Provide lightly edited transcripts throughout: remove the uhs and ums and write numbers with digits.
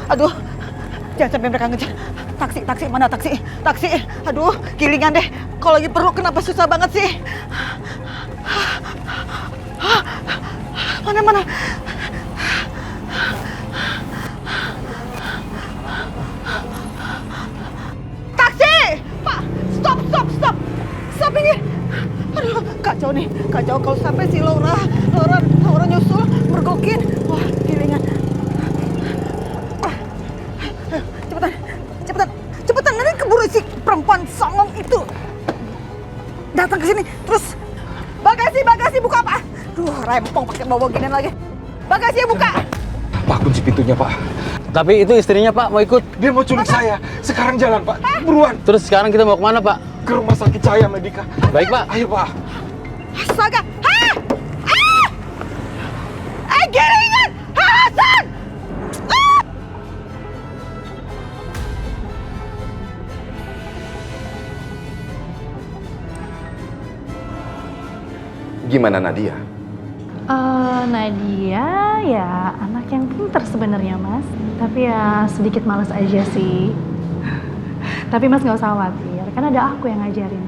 Aduh, jangan sampai mereka ngejar. Taksi, mana taksi? Taksi, aduh, gilingan deh. Kalau lagi perlu kenapa susah banget sih? Mana? Taksi! Pak, stop! Stop ini! Aduh, kacau nih, kacau kalau sampai si Laura nyusul, mergokin. Wah, gilingan. Cepetan, nanti keburu si perempuan songong itu datang ke sini. Terus, bagasi buka, Pak. Duh, rempong pakai bawa ginian lagi. Bagasi buka. Pak, kunci pintunya, Pak. Tapi itu istrinya, Pak, mau ikut. Dia mau culik saya. Sekarang jalan, Pak. Buruan. Terus sekarang kita mau kemana, Pak? Ke rumah sakit Cahaya Medika. Baik, Pak. Ayo, Pak. Astaga! Gilingan! Hasan! Gimana Nadia? Nadia ya anak yang pintar sebenarnya Mas. Tapi ya sedikit malas aja sih. Tapi Mas nggak usah khawatir, kan ada aku yang ngajarin.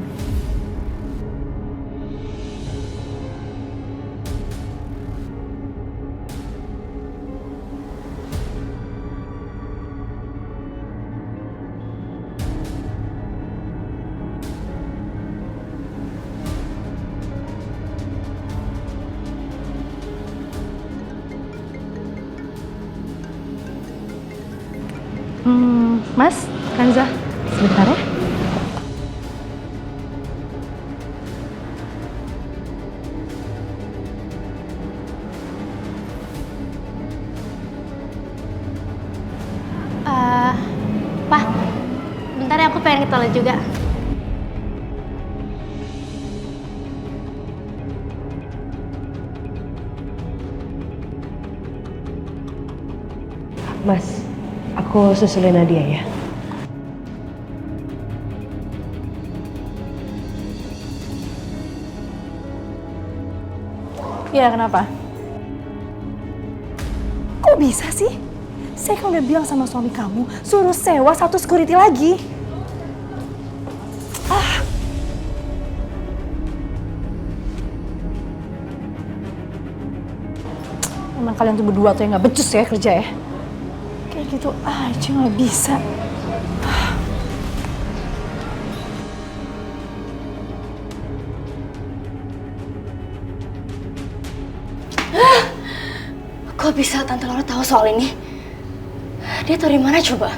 Mas, Kanza, sebentar ya. Pak, bentar ya, aku pengen ke toilet juga. Mas, aku susulin Nadia ya. Iya, kenapa? Kok bisa sih? Saya kan udah bilang sama suami kamu, suruh sewa 1 security lagi. Emang kalian tuh berdua tuh yang gak becus ya kerja ya? Kayak gitu aja gak bisa. Kok bisa Tante Laura tahu soal ini? Dia tahu dari mana coba?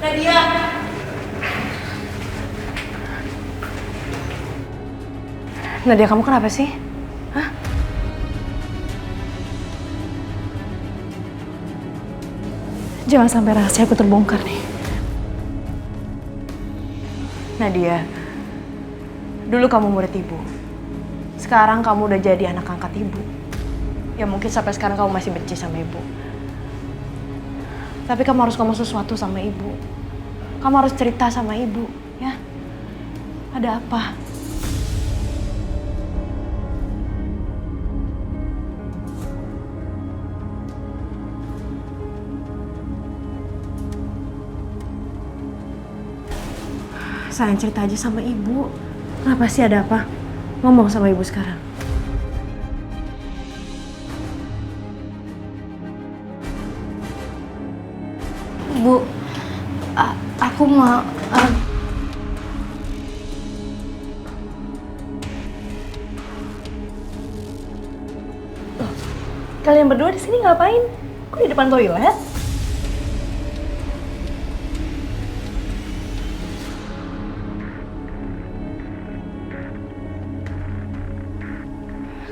Nadia! Nadia, kamu kenapa sih? Hah? Jangan sampai rahasia aku terbongkar nih. Nadia, dulu kamu murid ibu. Sekarang kamu udah jadi anak angkat ibu. Ya mungkin sampai sekarang kamu masih benci sama ibu. Tapi kamu harus ngomong sesuatu sama ibu. Kamu harus cerita sama ibu, ya. Ada apa? Sayang, cerita aja sama ibu. Kenapa sih, ada apa? Ngomong sama ibu sekarang. Bu, aku mau... Kalian berdua di sini ngapain? Kok di depan toilet?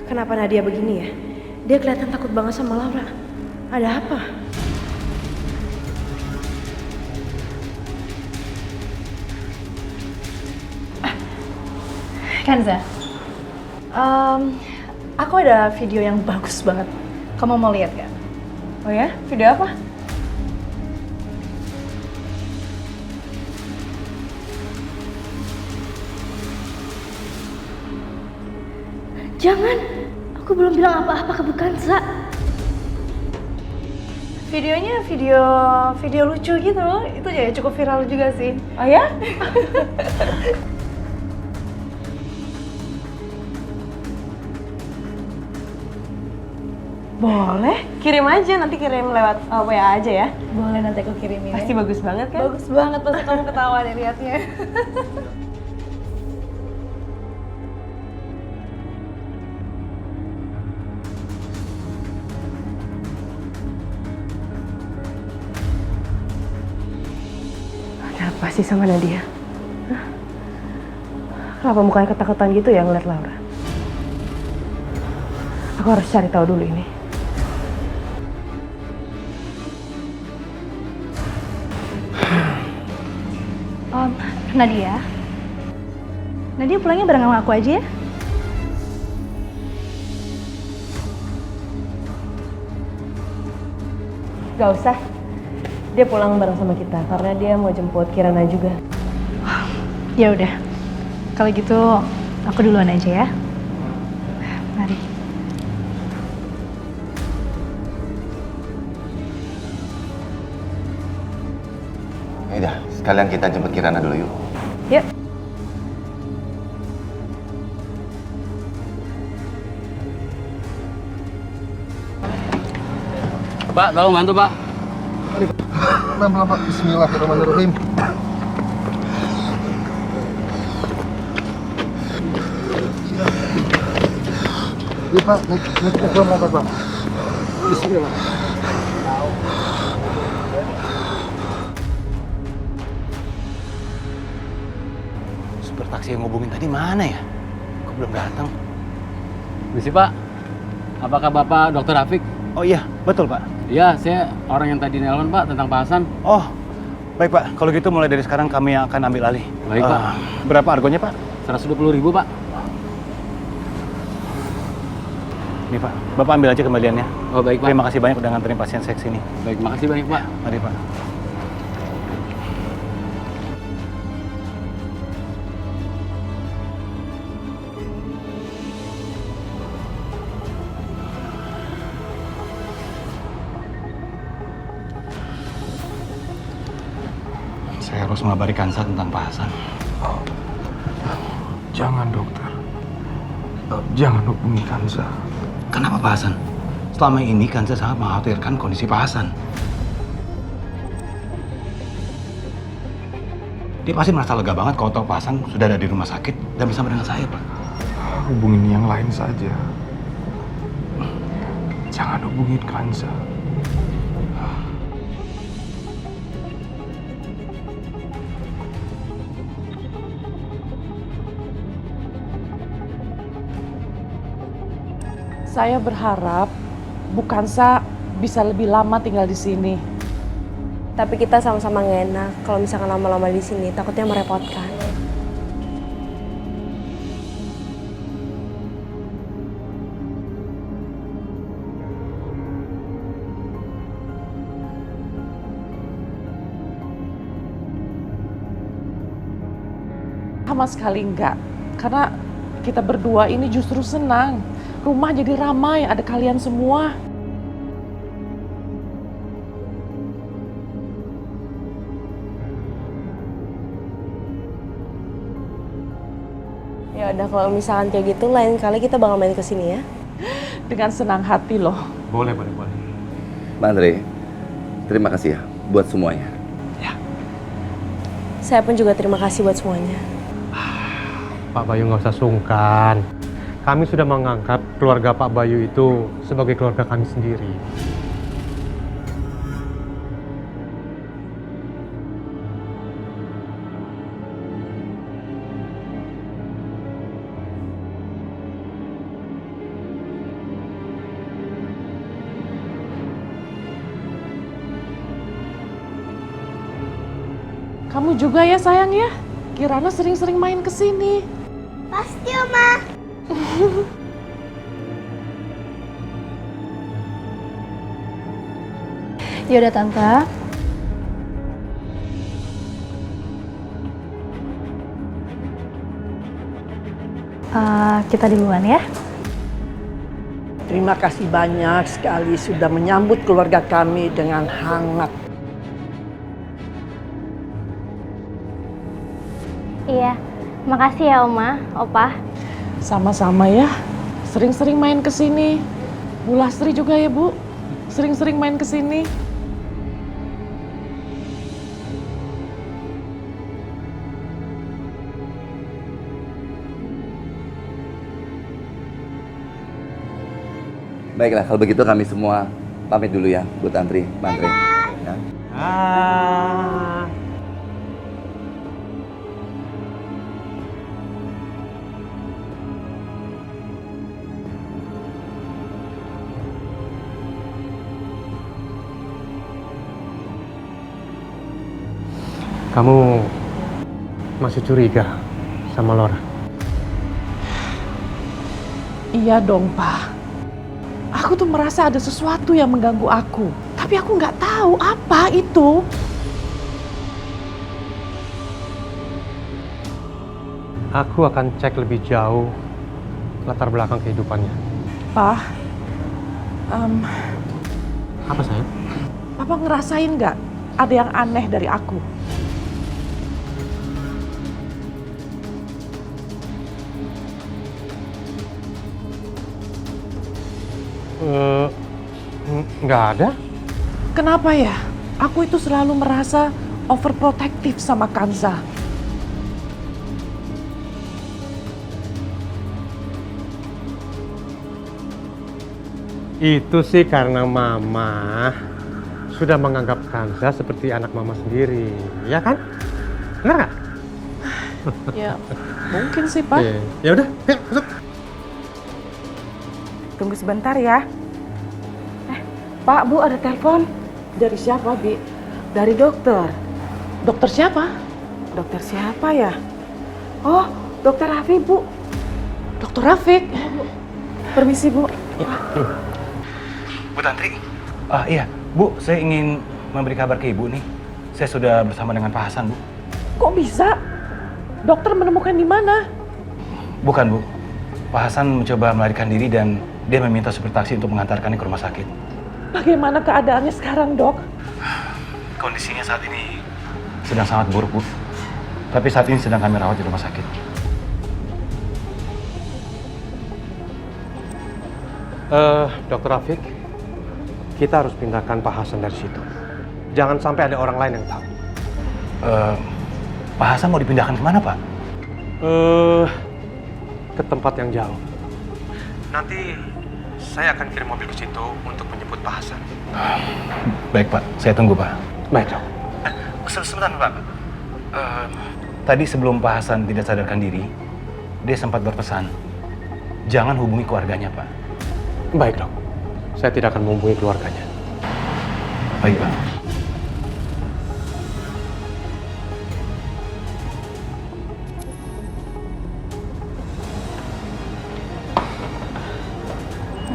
Kenapa Nadia begini ya? Dia kelihatan takut banget sama Laura. Ada apa? Kanza, aku ada video yang bagus banget. Kamu mau lihat kan? Oh ya? Video apa? Jangan, aku belum bilang apa-apa ke Bu Kansa. Videonya video lucu gitu loh. Itu ya cukup viral juga sih. Oh ya? Boleh. Kirim aja, nanti kirim lewat WA aja ya. Boleh, nanti aku kirimin. Pasti bagus banget kan? Bagus banget pasti kamu ketawa deh liatnya. Ada apa sih sama Nadia? Hah? Kenapa mukanya ketakutan gitu ya ngeliat Laura? Aku harus cari tahu dulu ini. Nadia. Nadia pulangnya bareng sama aku aja ya. Gak usah. Dia pulang bareng sama kita karena dia mau jemput Kirana juga. Ya udah. Kalau gitu aku duluan aja ya. Mari. Ya udah, sekalian kita jemput Kirana dulu yuk. Yuk. Pak, tolong bantu Pak. Pelan-pelan Pak, bismillahirrahmanirrahim. Iya Pak, naik pelan-pelan Pak. Bismillah. Supir taksi yang ngubungin tadi mana ya? Kok belum datang? Misi Pak, apakah Bapak Dr. Rafiq? Oh iya, betul Pak. Iya, saya orang yang tadi nelpon Pak tentang Pak Hasan. Oh, baik Pak. Kalau gitu mulai dari sekarang kami yang akan ambil alih. Baik, Pak. Berapa argonya Pak? 120.000 Pak. Nih Pak, Bapak ambil aja kembaliannya. Oh baik Pak. Terima kasih banyak udah nganterin pasien saya ke sini. Baik, makasih banyak Pak. Mari Pak. Saya harus mengabari Kansa tentang Pak Hasan. Jangan dokter. Jangan hubungi Kansa. Kenapa Pak Hasan? Selama ini Kansa sangat mengkhawatirkan kondisi Pak Hasan. Dia pasti merasa lega banget kalau tahu Pak Hasan sudah ada di rumah sakit dan bersama dengan saya, Pak. Hubungin yang lain saja. Jangan hubungin Kansa. Saya berharap Bu Kansa bisa lebih lama tinggal di sini. Tapi kita sama-sama nggak enak kalau misalkan lama-lama di sini, takutnya merepotkan. Sama sekali enggak, karena kita berdua ini justru senang. Rumah jadi ramai, ada kalian semua. Ya udah kalau misalkan kayak gitu, lain kali kita bakal main ke sini ya. Dengan senang hati loh. Boleh. Mbak Andre, terima kasih ya buat semuanya. Saya pun juga terima kasih buat semuanya. Pak Bayu nggak usah sungkan. Kami sudah menganggap keluarga Pak Bayu itu sebagai keluarga kami sendiri. Kamu juga ya sayang ya. Kirana sering-sering main ke sini. Pasti, Oma. Yaudah Tante. Kita duluan ya. Terima kasih banyak sekali sudah menyambut keluarga kami dengan hangat. Iya, makasih ya Oma, Opa. Sama-sama ya. Sering-sering main ke sini. Bu Lastri juga ya, Bu. Sering-sering main ke sini. Baiklah, kalau begitu kami semua pamit dulu ya, Bu Tantri, Mbak Andre. Ya. Kamu masih curiga sama Laura? Iya dong, Pak. Aku tuh merasa ada sesuatu yang mengganggu aku. Tapi aku nggak tahu apa itu. Aku akan cek lebih jauh latar belakang kehidupannya. Pak, Apa sayang? Papa ngerasain nggak ada yang aneh dari aku? Nggak ada. Kenapa ya? Aku itu selalu merasa overprotective sama Kanza. Itu sih karena Mama sudah menganggap Kanza seperti anak Mama sendiri, ya kan? Benar nggak? Ya, mungkin sih, Pak. Ya udah, yuk masuk. Tunggu sebentar ya. Pak, Bu, ada telepon. Dari siapa, Bi? Dari dokter. Dokter siapa? Dokter siapa ya? Oh, dokter Rafi, Bu. Dokter Rafiq. Permisi, Bu. Bu Tantri? Iya, Bu, saya ingin memberi kabar ke Ibu nih. Saya sudah bersama dengan Pak Hasan, Bu. Kok bisa? Dokter menemukan di mana? Bukan, Bu. Pak Hasan mencoba melarikan diri dan dia meminta supir taksi untuk mengantarkannya ke rumah sakit. Bagaimana keadaannya sekarang, Dok? Kondisinya saat ini sedang sangat buruk, Bu. Tapi saat ini sedang kami rawat di rumah sakit. Dokter Rafiq, kita harus pindahkan Pak Hasan dari situ. Jangan sampai ada orang lain yang tahu. Pak Hasan mau dipindahkan kemana, Pak? Ke tempat yang jauh. Nanti saya akan kirim mobil ke situ untuk menjemput Pak Hasan. Baik, Pak. Saya tunggu, Pak. Baik, Dok. Sebentar, Pak. Tadi sebelum Pak Hasan tidak sadarkan diri, dia sempat berpesan, jangan hubungi keluarganya, Pak. Baik, Dok. Saya tidak akan menghubungi keluarganya. Baik, Pak.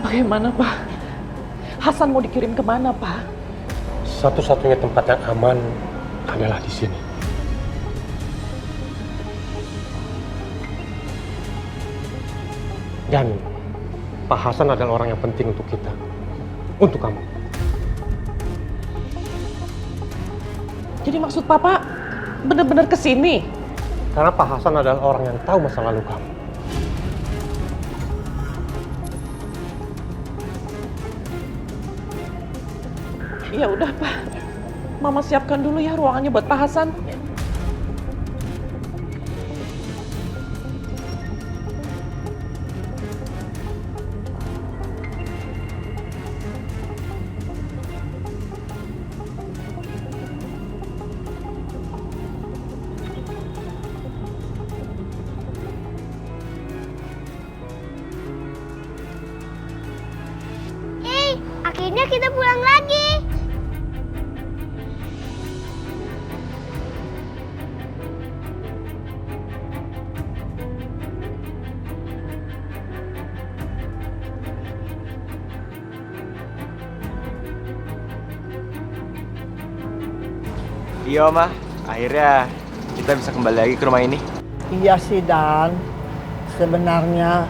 Bagaimana, Pak? Hasan mau dikirim kemana, Pak? Satu-satunya tempat yang aman adalah di sini. Dan Pak Hasan adalah orang yang penting untuk kita. Untuk kamu. Jadi maksud Papa benar-benar ke sini? Karena Pak Hasan adalah orang yang tahu masa lalu kamu. Ya udah, Pak. Mama siapkan dulu ya ruangannya buat Pak Hasan. Akhirnya kita pulang lagi. Iya, Oma. Akhirnya kita bisa kembali lagi ke rumah ini. Iya sih, Dan. Sebenarnya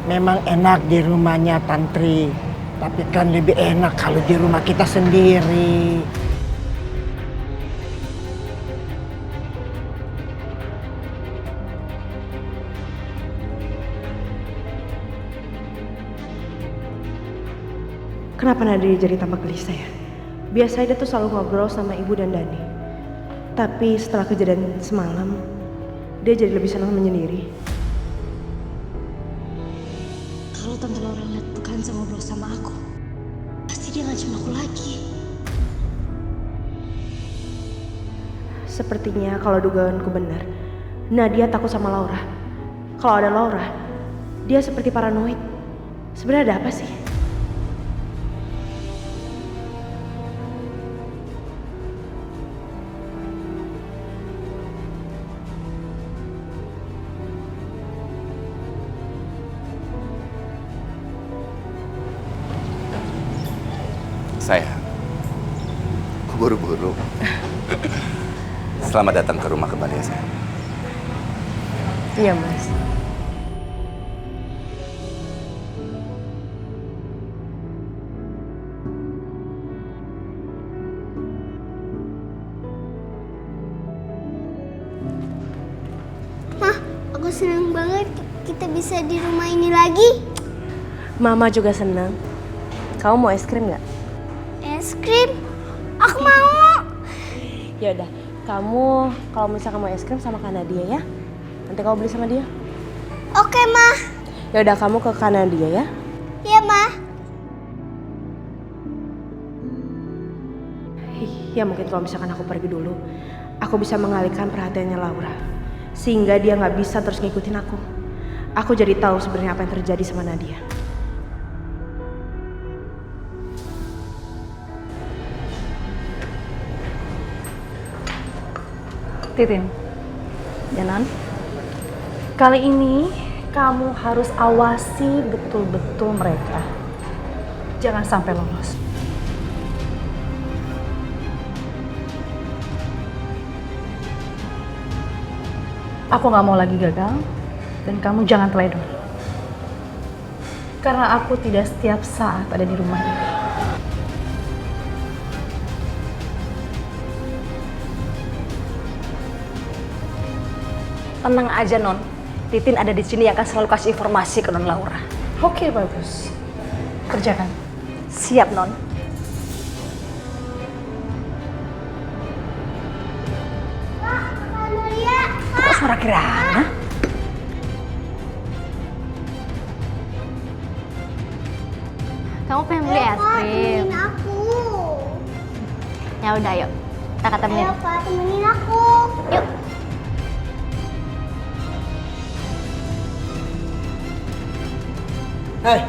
Memang enak di rumahnya Tantri, tapi kan lebih enak kalau di rumah kita sendiri. Kenapa Nadia jadi tampak gelisah ya? Biasanya dia tuh selalu ngobrol sama ibu dan Dani. Tapi setelah kejadian semalam, dia jadi lebih senang menyendiri. Kalau Tante Laura ngeliat Kanza ngobrol sama aku, pasti dia ngancam aku lagi. Sepertinya kalau dugaanku benar, Nadia takut sama Laura. Kalau ada Laura, dia seperti paranoid. Sebenarnya ada apa sih? Sayang, buru-buru. Selamat datang ke rumah kembali ya, sayang. Iya, Mas. Mah, aku senang banget kita bisa di rumah ini lagi. Mama juga senang. Kamu mau es krim nggak? Es krim? Aku mau. Ya udah, kamu kalau misalkan mau es krim sama Kak Nadia ya. Nanti kamu beli sama dia. Oke, Mah. Ya udah, kamu ke Kak Nadia ya. Iya, Mah. Ya mungkin kalau misalkan aku pergi dulu, aku bisa mengalihkan perhatiannya Laura. Sehingga dia nggak bisa terus ngikutin aku. Aku jadi tahu sebenarnya apa yang terjadi sama Nadia. Titin, Janan, kali ini kamu harus awasi betul-betul mereka. Jangan sampai lolos. Aku gak mau lagi gagal, dan kamu jangan teledor. Karena aku tidak setiap saat ada di rumah ini. Tenang aja, Non. Titin ada di sini yang akan selalu kasih informasi ke Non Laura. Oke, bagus. Kerjakan. Siap, Non. Kok suara Kirana? Kamu pengen beli es krim? Temenin aku. Ya udah, yuk. Kita ketemuin. Ayo, Pak, temenin aku. Yuk. Hei.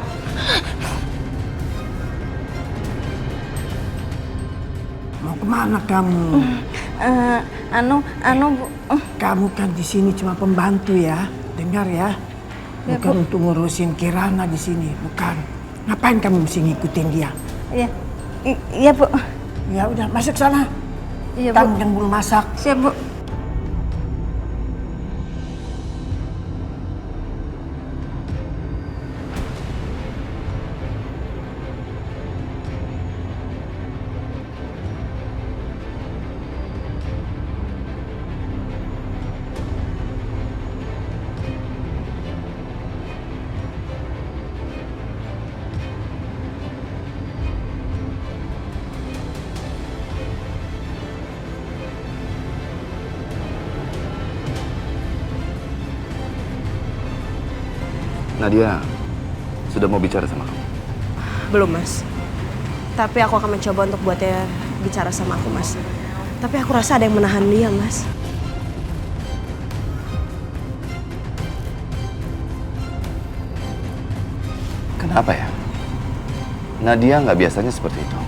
Mau kemana kamu? Bu. Kamu kan di sini cuma pembantu ya, dengar ya. Ya, Bukan Bu. untuk ngurusin Kirana di sini, bukan. Ngapain kamu mesti ngikutin dia? Iya, Bu. Ya udah, masuk sana. Iya, Bu. Kamu yang belum masak. Siap, Bu. Nadia sudah mau bicara sama kamu? Belum, Mas. Tapi aku akan mencoba untuk buatnya bicara sama aku, Mas. Tapi aku rasa ada yang menahan dia, Mas. Kenapa ya? Nadia nggak biasanya seperti itu.